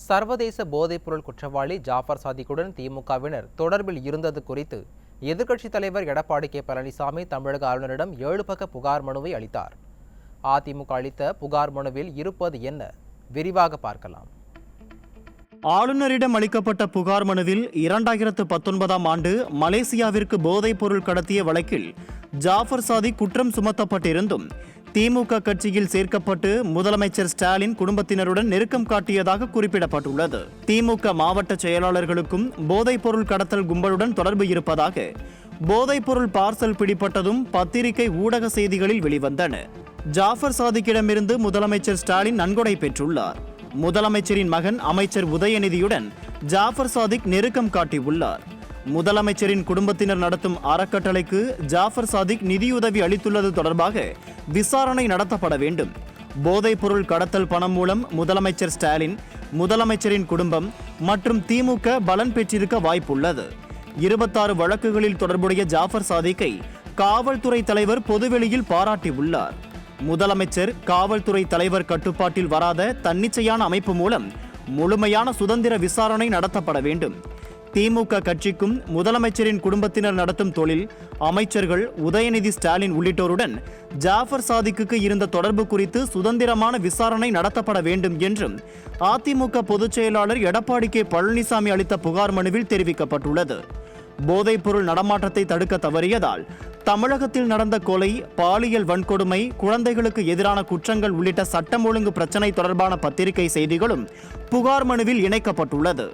சர்வதேச போதைப்பொருள் குற்றவாளி ஜாஃபர் சாதிக்குடன் திமுகவினர் தொடர்பில் இருந்தது குறித்து எதிர்க்கட்சித் தலைவர் எடப்பாடி கே பழனிசாமி தமிழக ஆளுநரிடம் 7 பக்க புகார் மனுவை அளித்தார். அதிமுக அளித்த புகார் மனுவில் இருப்பது என்ன? விரிவாக பார்க்கலாம். ஆளுநரிடம் அளிக்கப்பட்ட புகார் மனுவில் 2019ஆம் ஆண்டு மலேசியாவிற்கு போதைப் பொருள் கடத்திய வழக்கில் ஜாஃபர் சாதிக் குற்றம் சுமத்தப்பட்டிருந்தும் திமுக கட்சியில் சேர்க்கப்பட்டு முதலமைச்சர் ஸ்டாலின் குடும்பத்தினருடன் நெருக்கம் காட்டியதாக குறிப்பிடப்பட்டுள்ளது. திமுக மாவட்ட செயலாளர்களுக்கும் போதைப் பொருள் கடத்தல் கும்பலுடன் தொடர்பு இருப்பதாக போதைப் பொருள் பார்சல் பிடிப்பட்டதும் பத்திரிகை ஊடக செய்திகளில் வெளிவந்தன. ஜாஃபர் சாதிக்கிடமிருந்து முதலமைச்சர் ஸ்டாலின் நன்கொடை பெற்றுள்ளார். முதலமைச்சரின் மகன் அமைச்சர் உதயநிதியுடன் ஜாஃபர் சாதிக் நெருக்கம் காட்டியுள்ளார். முதலமைச்சரின் குடும்பத்தினர் நடத்தும் அறக்கட்டளைக்கு ஜாஃபர் சாதிக் நிதியுதவி அளித்துள்ளது தொடர்பாக விசாரணை நடத்தப்பட வேண்டும். போதைப் பொருள் கடத்தல் பணம் மூலம் முதலமைச்சர் ஸ்டாலின், முதலமைச்சரின் குடும்பம் மற்றும் திமுக பலன் பெற்றிருக்க வாய்ப்புள்ளது. 26 வழக்குகளில் தொடர்புடைய ஜாஃபர் சாதிக்கை காவல்துறை தலைவர் பொதுவெளியில் பாராட்டியுள்ளார். முதலமைச்சர் காவல்துறை தலைவர் கட்டுப்பாட்டில் வராத தன்னிச்சையான அமைப்பு மூலம் முழுமையான சுதந்திர விசாரணை நடத்தப்பட வேண்டும். திமுக கட்சிக்கும் முதலமைச்சரின் குடும்பத்தினர் நடத்தும் தொழில், அமைச்சர்கள், உதயநிதி ஸ்டாலின் உள்ளிட்டோருடன் ஜாஃபர் சாதிக்கு இருந்த தொடர்பு குறித்து சுதந்திரமான விசாரணை நடத்தப்பட வேண்டும் என்றும் அதிமுக பொதுச் செயலாளர் எடப்பாடி கே பழனிசாமி அளித்த புகார் மனுவில் தெரிவிக்கப்பட்டுள்ளது. போதைப் பொருள் நடமாட்டத்தை தடுக்க தவறியதால் தமிழகத்தில் நடந்த கொலை, பாலியல் வன்கொடுமை, குழந்தைகளுக்கு எதிரான குற்றங்கள் உள்ளிட்ட சட்டம் ஒழுங்கு பிரச்சினை தொடர்பான பத்திரிகை செய்திகளும் புகார் மனுவில் இணைக்கப்பட்டுள்ளது.